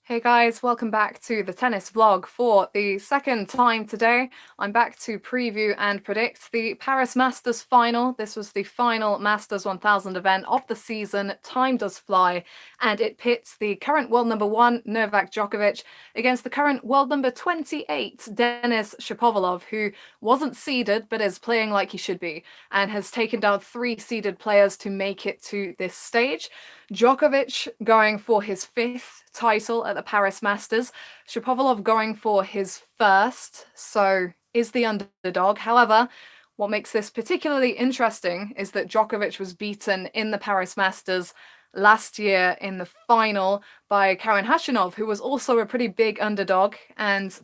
Hey guys, welcome back to the tennis vlog for the second time today. I'm back to preview and predict the Paris Masters final. This was the final Masters 1000 event of the season. Time does fly, and it pits the current world number 1, Novak Djokovic, against the current world number 28, Denis Shapovalov, who wasn't seeded but is playing like he should be, and has taken down 3 seeded players to make it to this stage. Djokovic going for his 5th title at the Paris Masters. Shapovalov going for his first, so is the underdog. However, what makes this particularly interesting is that Djokovic was beaten in the Paris Masters last year in the final by Karen Khachanov, who was also a pretty big underdog, and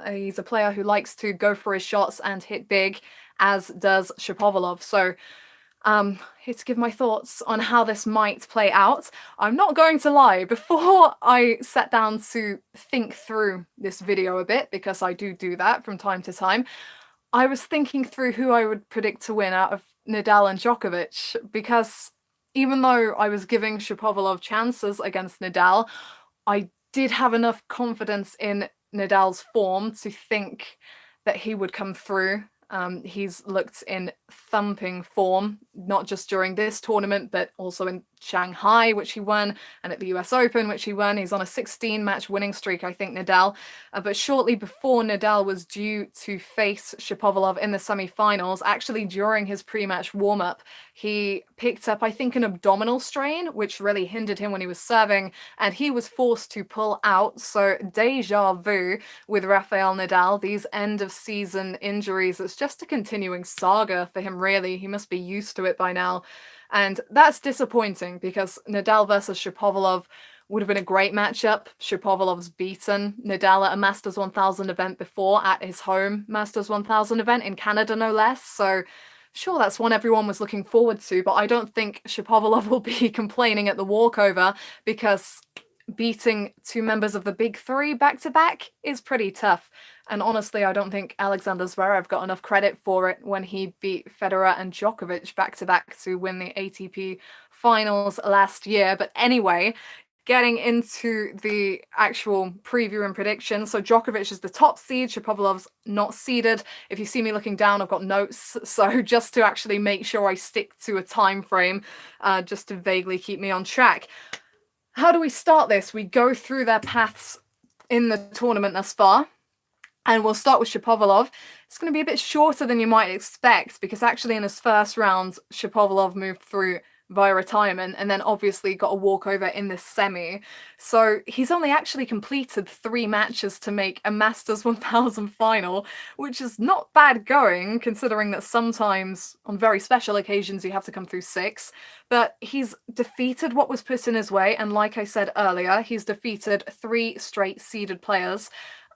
he's a player who likes to go for his shots and hit big, as does Shapovalov. So here to give my thoughts on how this might play out. I'm not going to lie, before I sat down to think through this video a bit, because I do that from time to time, I was thinking through who I would predict to win out of Nadal and Djokovic, because even though I was giving Shapovalov chances against Nadal, I did have enough confidence in Nadal's form to think that he would come through. He's looked in thumping form, not just during this tournament, but also in Shanghai, which he won, and at the US Open, which he won. He's on a 16-match winning streak, I think, Nadal. But shortly before Nadal was due to face Shapovalov in the semi-finals, actually during his pre-match warm-up, he picked up, I think, an abdominal strain, which really hindered him when he was serving, and he was forced to pull out. So deja vu with Rafael Nadal, these end-of-season injuries. It's just a continuing saga for him, really. He must be used to it by now. And that's disappointing because Nadal versus Shapovalov would have been a great matchup. Shapovalov's beaten Nadal at a Masters 1000 event before, at his home Masters 1000 event in Canada, no less. So sure, that's one everyone was looking forward to, but I don't think Shapovalov will be complaining at the walkover, because beating 2 members of the big 3 back-to-back is pretty tough. And honestly, I don't think Alexander Zverev got enough credit for it when he beat Federer and Djokovic back-to-back to win the ATP finals last year. But anyway, getting into the actual preview and prediction. So Djokovic is the top seed, Shapovalov's not seeded. If you see me looking down, I've got notes, so just to actually make sure I stick to a time frame, just to vaguely keep me on track. How do we start this? We go through their paths in the tournament thus far, and we'll start with Shapovalov. It's going to be a bit shorter than you might expect, because actually in his first round, Shapovalov moved through via retirement and then obviously got a walkover in this semi. So he's only actually completed 3 matches to make a Masters 1000 final, which is not bad going, considering that sometimes on very special occasions you have to come through 6. But he's defeated what was put in his way, and like I said earlier, he's defeated 3 straight seeded players,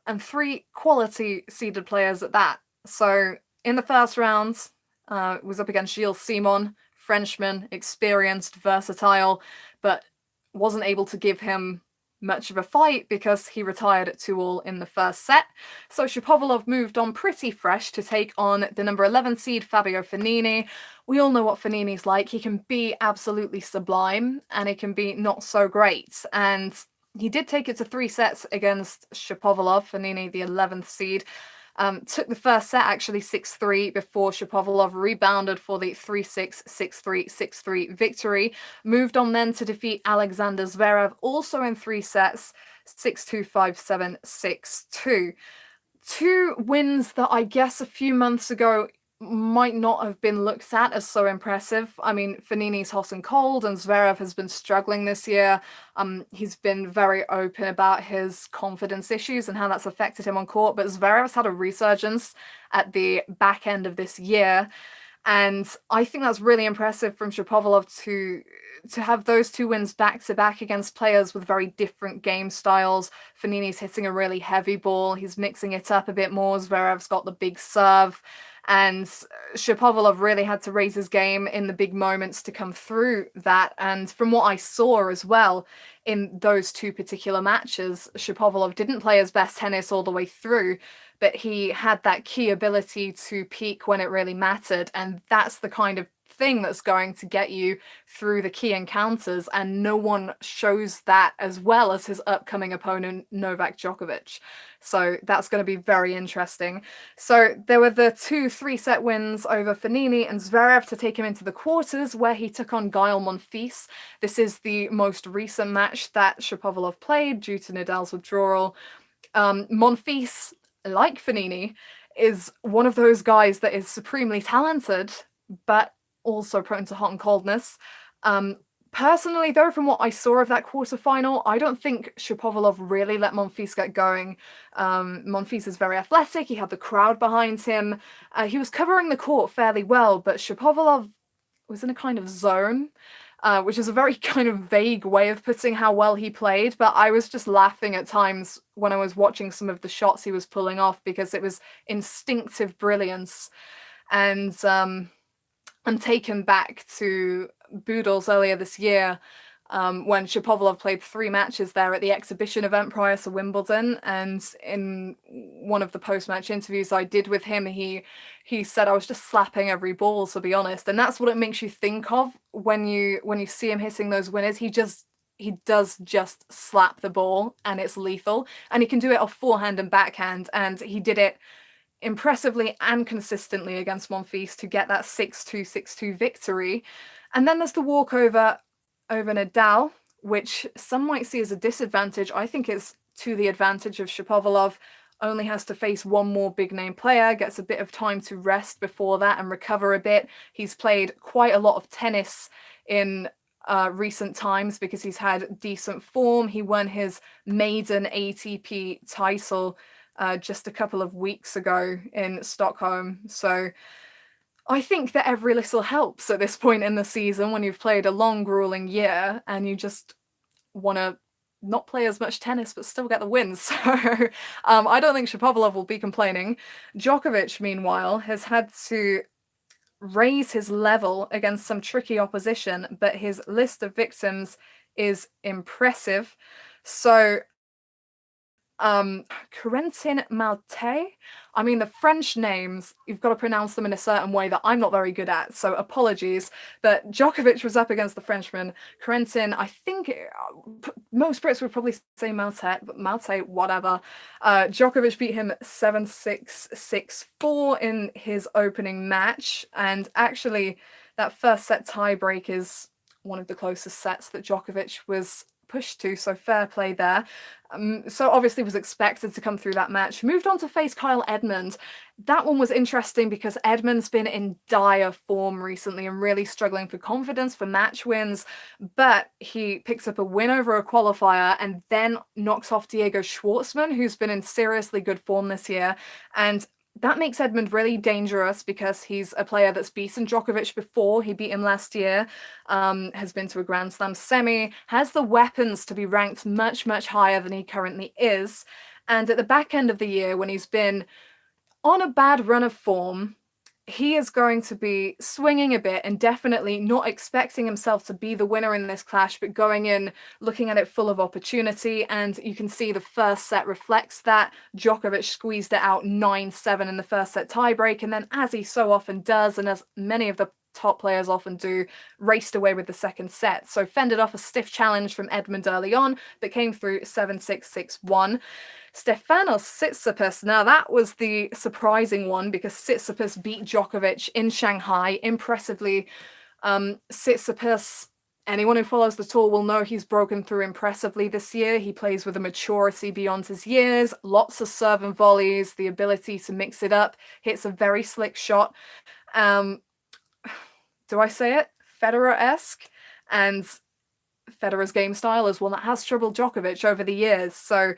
and 3 quality seeded players at that. So in the first round, was up against Gilles Simon, Frenchman, experienced, versatile, but wasn't able to give him much of a fight because he retired at 2-all in the first set. So Shapovalov moved on pretty fresh to take on the number 11 seed Fabio Fognini. We all know what Fognini's like. He can be absolutely sublime, and it can be not so great. And he did take it to 3 sets against Shapovalov, Fognini, the 11th seed. Took the first set actually 6-3 before Shapovalov rebounded for the 3-6, 6-3, 6-3 victory. Moved on then to defeat Alexander Zverev, also in 3 sets, 6-2, 5-7, 6-2. 2 wins that I guess a few months ago might not have been looked at as so impressive. I mean, Fognini's hot and cold, and Zverev has been struggling this year. He's been very open about his confidence issues and how that's affected him on court, but Zverev's had a resurgence at the back end of this year, and I think that's really impressive from Shapovalov to have those 2 wins back-to-back against players with very different game styles. Fognini's hitting a really heavy ball, he's mixing it up a bit more. Zverev's got the big serve, and Shapovalov really had to raise his game in the big moments to come through that. And from what I saw as well in those 2 particular matches, Shapovalov didn't play his best tennis all the way through, but he had that key ability to peak when it really mattered, and that's the kind of thing that's going to get you through the key encounters, and no one shows that as well as his upcoming opponent, Novak Djokovic. So that's going to be very interesting. So there were the 2 3-set wins over Fognini and Zverev to take him into the quarters, where he took on Gael Monfils. This is the most recent match that Shapovalov played due to Nadal's withdrawal. Monfils, like Fognini, is one of those guys that is supremely talented, but also prone to hot and coldness. Personally, though, from what I saw of that quarterfinal, I don't think Shapovalov really let Monfils get going. Monfils is very athletic. He had the crowd behind him. He was covering the court fairly well, but Shapovalov was in a kind of zone, which is a very kind of vague way of putting how well he played. But I was just laughing at times when I was watching some of the shots he was pulling off, because it was instinctive brilliance. And I'm taken back to Boodles earlier this year, when Shapovalov played 3 matches there at the exhibition event prior to Wimbledon. And in one of the post-match interviews I did with him, he said, I was just slapping every ball, to be honest. And that's what it makes you think of when you see him hitting those winners. He does just slap the ball, and it's lethal. And he can do it off forehand and backhand, and he did it impressively and consistently against Monfils to get that 6-2, 6-2 victory. And then there's the walkover over Nadal, which some might see as a disadvantage. I think it's to the advantage of Shapovalov. Only has to face one more big name player, gets a bit of time to rest before that and recover a bit. He's played quite a lot of tennis in recent times because he's had decent form. He won his maiden ATP title just a couple of weeks ago in Stockholm. So I think that every little helps at this point in the season when you've played a long, grueling year and you just want to not play as much tennis but still get the wins. So I don't think Shapovalov will be complaining. Djokovic, meanwhile, has had to raise his level against some tricky opposition, but his list of victims is impressive. So Corentin Maltais. I mean, the French names, you've got to pronounce them in a certain way that I'm not very good at, so apologies. But Djokovic was up against the Frenchman. Corentin, I think most Brits would probably say Maltais, but Maltais, whatever. Djokovic beat him 7-6, 6-4 in his opening match. And actually, that first set tiebreak is one of the closest sets that Djokovic was pushed to, so fair play there. So obviously was expected to come through that match. Moved on to face Kyle Edmund. That one was interesting because Edmund's been in dire form recently and really struggling for confidence, for match wins, but he picks up a win over a qualifier and then knocks off Diego Schwartzman, who's been in seriously good form this year. And that makes Edmund really dangerous because he's a player that's beaten Djokovic before. He beat him last year, has been to a Grand Slam semi, has the weapons to be ranked much, much higher than he currently is. And at the back end of the year, when he's been on a bad run of form, he is going to be swinging a bit and definitely not expecting himself to be the winner in this clash, but going in looking at it full of opportunity. And you can see the first set reflects that. Djokovic squeezed it out 9-7 in the first set tiebreak, and then, as he so often does, and as many of the top players often do, raced away with the second set. So fended off a stiff challenge from Edmund early on, but came through 7-6, 6-1. Stefanos Tsitsipas, now that was the surprising one because Tsitsipas beat Djokovic in Shanghai impressively. Tsitsipas, anyone who follows the tour will know he's broken through impressively this year. He plays with a maturity beyond his years, lots of serve and volleys, the ability to mix it up, hits a very slick shot. Do I say it? Federer-esque. And Federer's game style is one that has troubled Djokovic over the years. So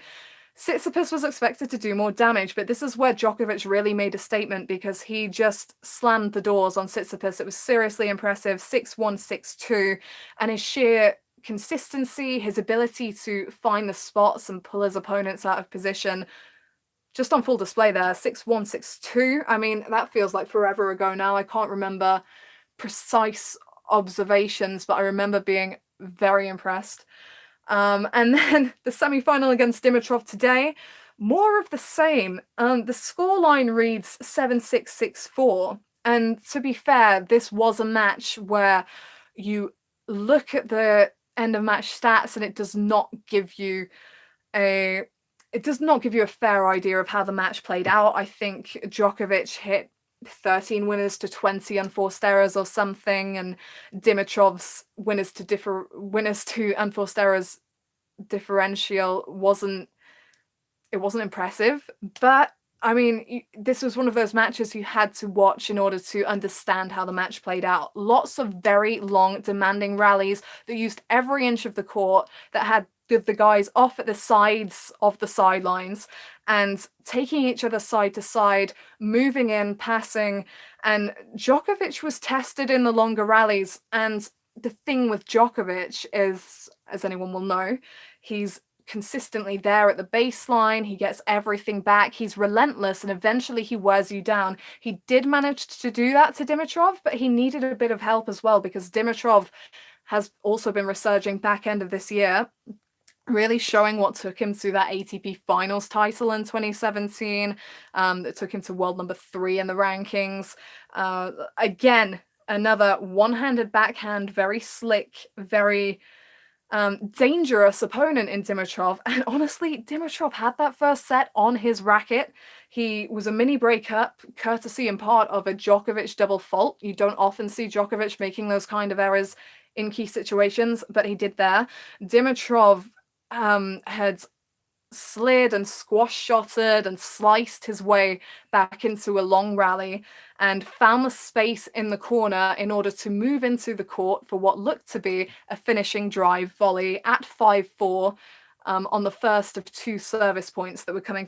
Tsitsipas was expected to do more damage, but this is where Djokovic really made a statement because he just slammed the doors on Tsitsipas. It was seriously impressive, 6-1, 6-2, and his sheer consistency, his ability to find the spots and pull his opponents out of position, just on full display there. 6-1, 6-2. I mean, that feels like forever ago now. I can't remember precise observations, but I remember being very impressed. And then the semi-final against Dimitrov today, more of the same. The scoreline reads 7-6, 6-4, And to be fair, this was a match where you look at the end of match stats and it does not give you a fair idea of how the match played out. I think Djokovic hit 13 winners to 20 unforced errors or something, and Dimitrov's winners to unforced errors differential wasn't impressive. But I mean, this was one of those matches you had to watch in order to understand how the match played out. Lots of very long, demanding rallies that used every inch of the court, that had the guys off at the sides of the sidelines and taking each other side to side, moving in, passing. And Djokovic was tested in the longer rallies. And the thing with Djokovic is, as anyone will know, he's consistently there at the baseline. He gets everything back. He's relentless, and eventually he wears you down. He did manage to do that to Dimitrov, but he needed a bit of help as well, because Dimitrov has also been resurging back end of this year, really showing what took him to that ATP Finals title in 2017. That took him to world number 3 in the rankings. Again, another one-handed backhand, very slick, very dangerous opponent in Dimitrov. And honestly, Dimitrov had that first set on his racket. He was a mini breakup, courtesy in part of a Djokovic double fault. You don't often see Djokovic making those kind of errors in key situations, but he did there. Dimitrov had slid and squash-shotted and sliced his way back into a long rally and found the space in the corner in order to move into the court for what looked to be a finishing drive volley at 5-4 on the first of 2 service points that were coming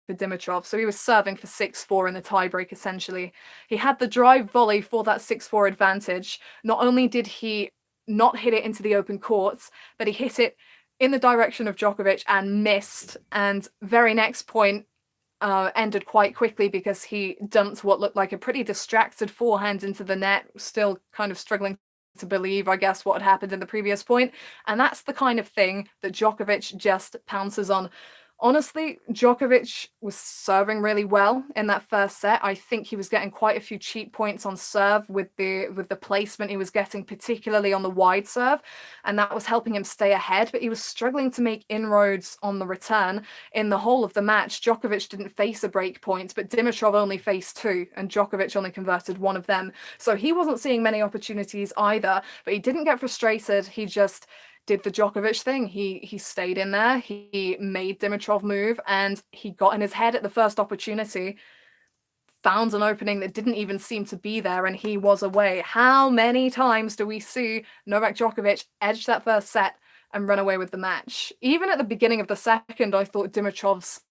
for Dimitrov. So he was serving for 6-4 in the tiebreak, essentially. He had the drive volley for that 6-4 advantage. Not only did he not hit it into the open courts, but he hit it in the direction of Djokovic and missed. And very next point ended quite quickly because he dumped what looked like a pretty distracted forehand into the net, still kind of struggling to believe, I guess, what had happened in the previous point. And that's the kind of thing that Djokovic just pounces on. Honestly, Djokovic was serving really well in that first set. I think he was getting quite a few cheap points on serve with the placement he was getting, particularly on the wide serve, and that was helping him stay ahead, but he was struggling to make inroads on the return. In the whole of the match, Djokovic didn't face a break point, but Dimitrov only faced 2, and Djokovic only converted 1 of them. So he wasn't seeing many opportunities either, but he didn't get frustrated. He just did the Djokovic thing. He stayed in there, he made Dimitrov move, and he got in his head at the first opportunity, found an opening that didn't even seem to be there, and he was away. How many times do we see Novak Djokovic edge that first set and run away with the match? Even at the beginning of the second, I thought Dimitrov's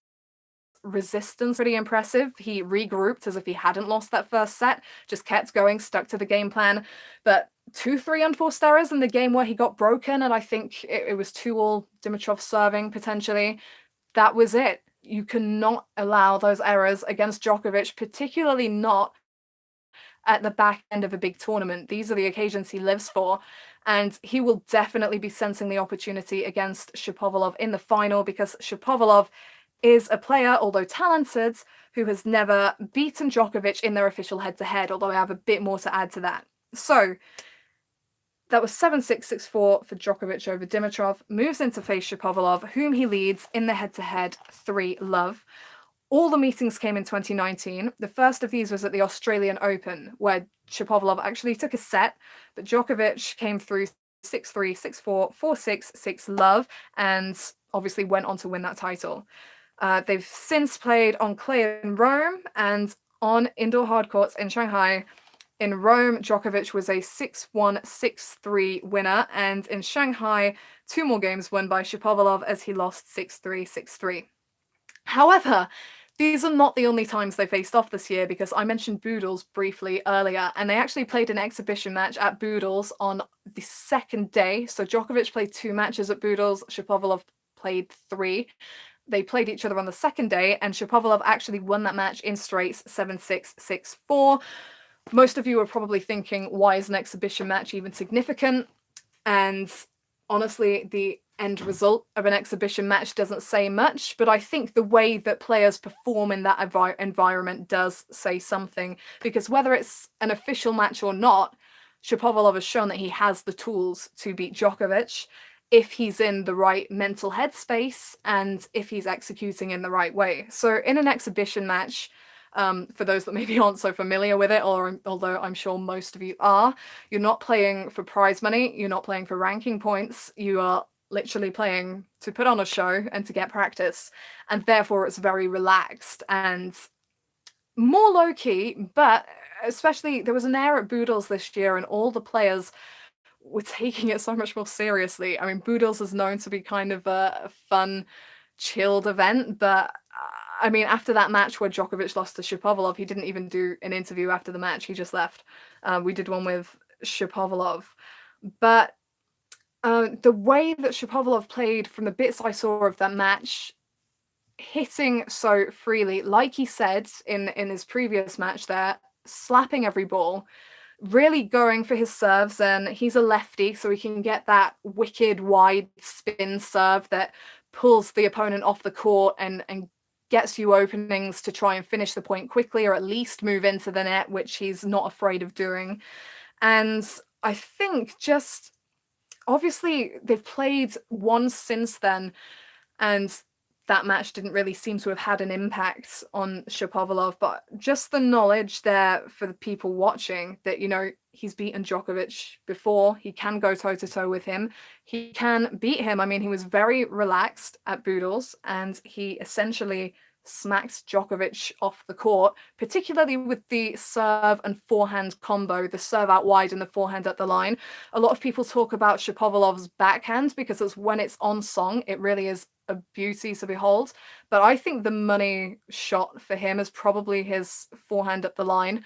resistance pretty impressive. He regrouped as if he hadn't lost that first set, just kept going, stuck to the game plan. But 2-3 unforced errors in the game where he got broken, and I think it was 2-all Dimitrov serving, potentially. That was it. You cannot allow those errors against Djokovic, particularly not at the back end of a big tournament. These are the occasions he lives for, and he will definitely be sensing the opportunity against Shapovalov in the final, because Shapovalov is a player, although talented, who has never beaten Djokovic in their official head-to-head, although I have a bit more to add to that. So that was 7-6, 6-4 for Djokovic over Dimitrov. Moves into face Shapovalov, whom he leads in the head-to-head 3-love. All the meetings came in 2019. The first of these was at the Australian Open, where Shapovalov actually took a set, but Djokovic came through 6-3, 6-4, 4-6, 6-love, and obviously went on to win that title. They've since played on clay in Rome and on indoor hard courts in Shanghai. In Rome, Djokovic was a 6-1, 6-3 winner, and in Shanghai, 2 more games won by Shapovalov as he lost 6-3, 6-3. However, these are not the only times they faced off this year, because I mentioned Boodles briefly earlier, and they actually played an exhibition match at Boodles on the second day. So Djokovic played 2 matches at Boodles, Shapovalov played 3. They played each other on the second day, and Shapovalov actually won that match in straights, 7-6, 6-4. Most of you are probably thinking, why is an exhibition match even significant? And honestly, the end result of an exhibition match doesn't say much, but I think the way that players perform in that environment does say something, because whether it's an official match or not, Shapovalov has shown that he has the tools to beat Djokovic if he's in the right mental headspace and if he's executing in the right way. So in an exhibition match, for those that maybe aren't so familiar with it, or although I'm sure most of you are, you're not playing for prize money, you're not playing for ranking points, you are literally playing to put on a show and to get practice, and therefore it's very relaxed and more low-key. But especially there was an air at Boodles this year and all the players were taking it so much more seriously. I mean, Boodles is known to be kind of a fun, chilled event, but I mean, after that match where Djokovic lost to Shapovalov, he didn't even do an interview after the match. He just left. We did one with Shapovalov. But the way that Shapovalov played from the bits I saw of that match, hitting so freely, like he said in his previous match there, slapping every ball, really going for his serves, and he's a lefty, so he can get that wicked wide spin serve that pulls the opponent off the court and gets you openings to try and finish the point quickly or at least move into the net, which he's not afraid of doing. And I think just obviously they've played once since then, and that match didn't really seem to have had an impact on Shapovalov, but just the knowledge there for the people watching that, you know, he's beaten Djokovic before, he can go toe-to-toe with him, he can beat him. I mean, he was very relaxed at Boodles, and he essentially smacked Djokovic off the court, particularly with the serve and forehand combo, the serve out wide and the forehand at the line. A lot of people talk about Shapovalov's backhand because it's when it's on song, it really is a beauty to behold. But I think the money shot for him is probably his forehand at the line.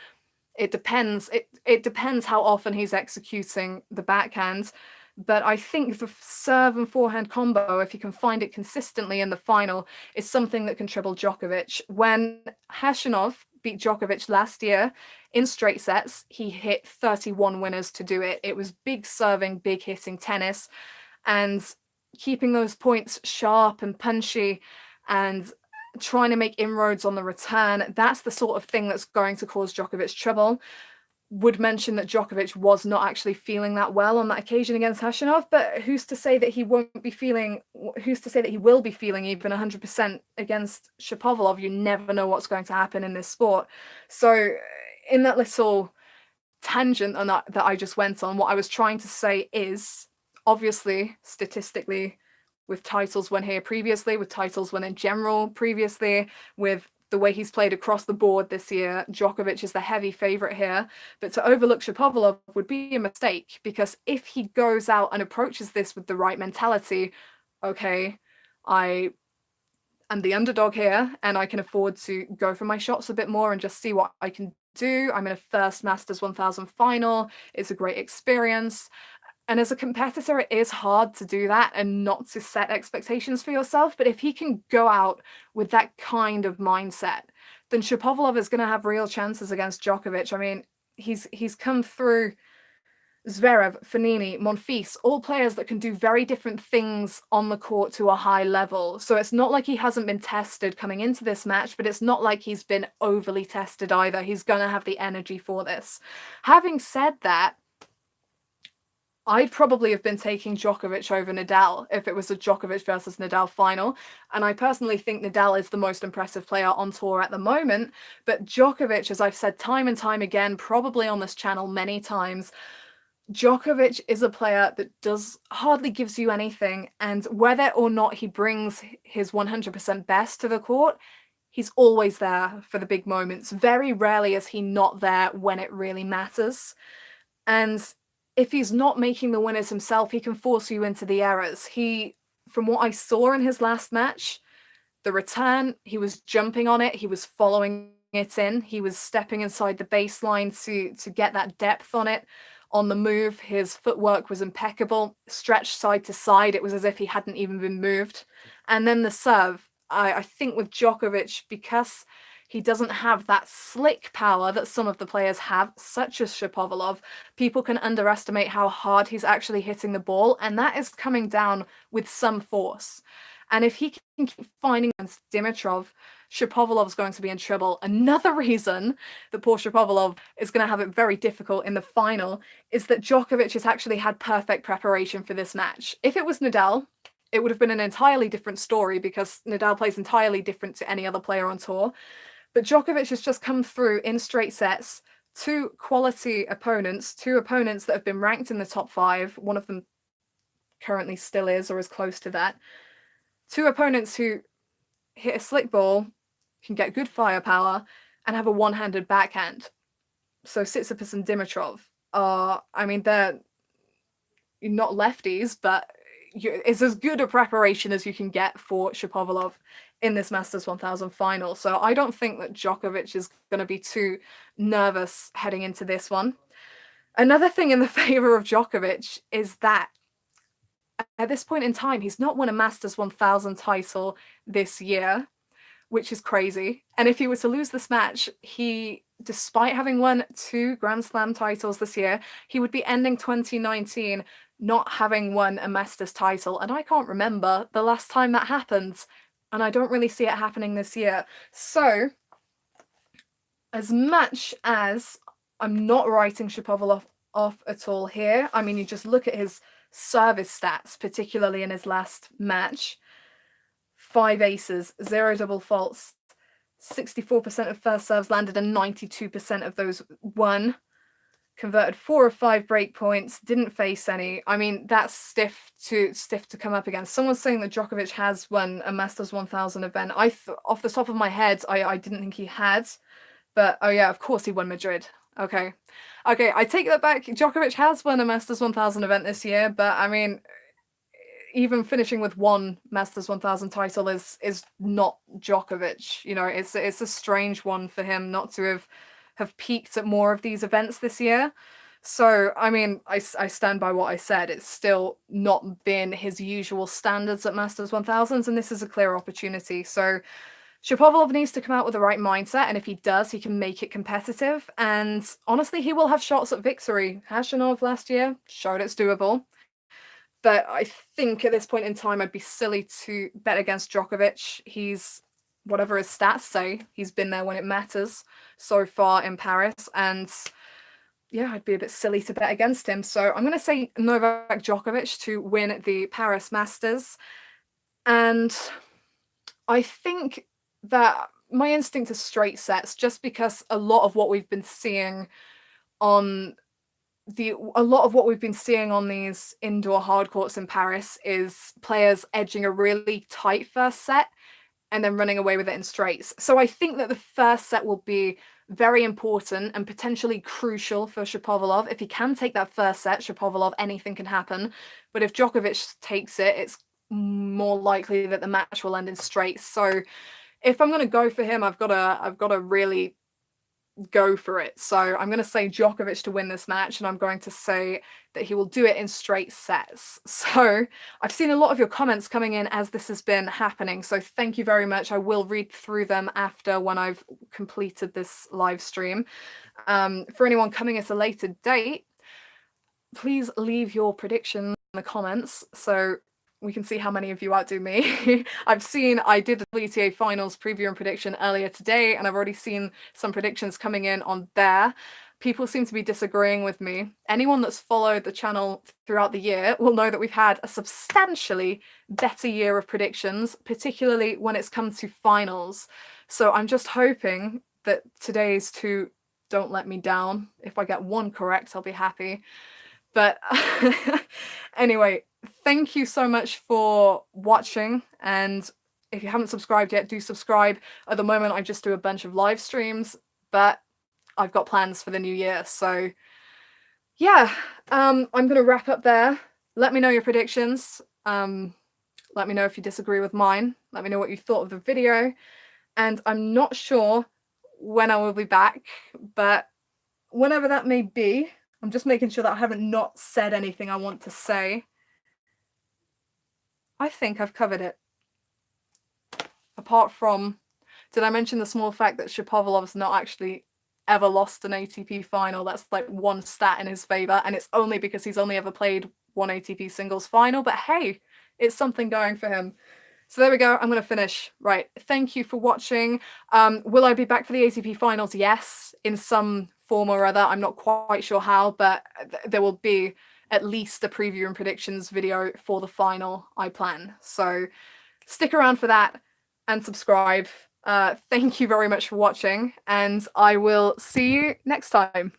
It depends. It depends how often he's executing the backhand. But I think the serve and forehand combo, if you can find it consistently in the final, is something that can trouble Djokovic. When Khachanov beat Djokovic last year in straight sets, he hit 31 winners to do it. It was big serving, big hitting tennis, and keeping those points sharp and punchy and trying to make inroads on the return, that's the sort of thing that's going to cause Djokovic trouble. Would mention that Djokovic was not actually feeling that well on that occasion against Khachanov, but who's to say that he won't be feeling, who's to say that he will be feeling even 100% against Shapovalov? You never know what's going to happen in this sport. So in that little tangent on that I just went on, what I was trying to say is, obviously, statistically, with titles won here previously, with titles won in general previously, with the way he's played across the board this year, Djokovic is the heavy favourite here. But to overlook Shapovalov would be a mistake, because if he goes out and approaches this with the right mentality, okay, I am the underdog here and I can afford to go for my shots a bit more and just see what I can do. I'm in a first Masters 1000 final. It's a great experience. And as a competitor, it is hard to do that and not to set expectations for yourself. But if he can go out with that kind of mindset, then Shapovalov is going to have real chances against Djokovic. I mean, he's come through Zverev, Fognini, Monfils, all players that can do very different things on the court to a high level. So it's not like he hasn't been tested coming into this match, but it's not like he's been overly tested either. He's going to have the energy for this. Having said that, I'd probably have been taking Djokovic over Nadal if it was a Djokovic versus Nadal final. And I personally think Nadal is the most impressive player on tour at the moment. But Djokovic, as I've said time and time again, probably on this channel many times, Djokovic is a player that hardly gives you anything. And whether or not he brings his 100% best to the court, he's always there for the big moments. Very rarely is he not there when it really matters. And if he's not making the winners himself, he can force you into the errors. From what I saw in his last match, the return, he was jumping on it, he was following it in, he was stepping inside the baseline to get that depth on it. On the move, his footwork was impeccable, stretched side to side, it was as if he hadn't even been moved. And then the serve, I think with Djokovic, because He doesn't have that slick power that some of the players have, such as Shapovalov. People can underestimate how hard he's actually hitting the ball, and that is coming down with some force. And if he can keep finding against Dimitrov, Shapovalov's going to be in trouble. Another reason that poor Shapovalov is going to have it very difficult in the final is that Djokovic has actually had perfect preparation for this match. If it was Nadal, it would have been an entirely different story because Nadal plays entirely different to any other player on tour. But Djokovic has just come through in straight sets, two quality opponents, two opponents that have been ranked in the top 5. One of them currently still is or is close to that. Two opponents who hit a slick ball, can get good firepower, and have a one-handed backhand. So Tsitsipas and Dimitrov are, I mean, they're not lefties, but it's as good a preparation as you can get for Shapovalov in this Masters 1000 final. So I don't think that Djokovic is going to be too nervous heading into this one. Another thing in the favor of Djokovic is that at this point in time, he's not won a Masters 1000 title this year, which is crazy. And if he were to lose this match, he, despite having won 2 Grand Slam titles this year, he would be ending 2019 not having won a Masters title. And I can't remember the last time that happened. And I don't really see it happening this year. So, as much as I'm not writing Shapovalov off at all here, I mean, you just look at his service stats, particularly in his last match. 5 aces, 0 double faults, 64% of first serves landed and 92% of those won. Converted 4 of 5 break points, didn't face any. I mean, that's stiff to come up against. Someone's saying that Djokovic has won a Masters 1000 event. Off the top of my head, I didn't think he had. But, oh yeah, of course he won Madrid. Okay, I take that back. Djokovic has won a Masters 1000 event this year, but I mean, even finishing with 1 Masters 1000 title is not Djokovic. You know, it's a strange one for him not to have peaked at more of these events this year. So, I mean, I stand by what I said. It's still not been his usual standards at Masters 1000s, and this is a clear opportunity. So, Shapovalov needs to come out with the right mindset, and if he does, he can make it competitive. And honestly, he will have shots at victory. Khachanov last year showed it's doable. But I think at this point in time, I'd be silly to bet against Djokovic. He's, whatever his stats say, he's been there when it matters so far in Paris. And yeah, I'd be a bit silly to bet against him. So I'm going to say Novak Djokovic to win the Paris Masters. And I think that my instinct is straight sets, just because a lot of what we've been seeing on these indoor hard courts in Paris is players edging a really tight first set and then running away with it in straights. So I think that the first set will be very important and potentially crucial for Shapovalov. If he can take that first set, Shapovalov, anything can happen. But if Djokovic takes it, it's more likely that the match will end in straights. So if I'm going to go for him, I've got to really go for it. So I'm going to say Djokovic to win this match, and I'm going to say that he will do it in straight sets. So I've seen a lot of your comments coming in as this has been happening, so thank you very much. I will read through them after when I've completed this live stream. For anyone coming at a later date, please leave your prediction in the comments so we can see how many of you outdo me. I did the WTA finals preview and prediction earlier today, and I've already seen some predictions coming in on there. People seem to be disagreeing with me. Anyone that's followed the channel throughout the year will know that we've had a substantially better year of predictions, particularly when it's come to finals. So I'm just hoping that today's 2 don't let me down. If I get 1 correct, I'll be happy. But anyway, thank you so much for watching, and if you haven't subscribed yet, do subscribe. At the moment, I just do a bunch of live streams, but I've got plans for the new year. So yeah, I'm going to wrap up there. Let me know your predictions. Let me know if you disagree with mine. Let me know what you thought of the video. And I'm not sure when I will be back, but whenever that may be, I'm just making sure that I haven't not said anything I want to say. I think I've covered it. Apart from did I mention the small fact that Shapovalov's not actually ever lost an ATP final? That's like one stat in his favor, and it's only because he's only ever played one ATP singles final. But hey, it's something going for him. So there we go. I'm going to finish. Right. Thank you for watching. Will I be back for the ATP finals? Yes, in some form or other. I'm not quite sure how, but there will be at least a preview and predictions video for the final, I plan. So stick around for that and subscribe. Thank you very much for watching, and I will see you next time.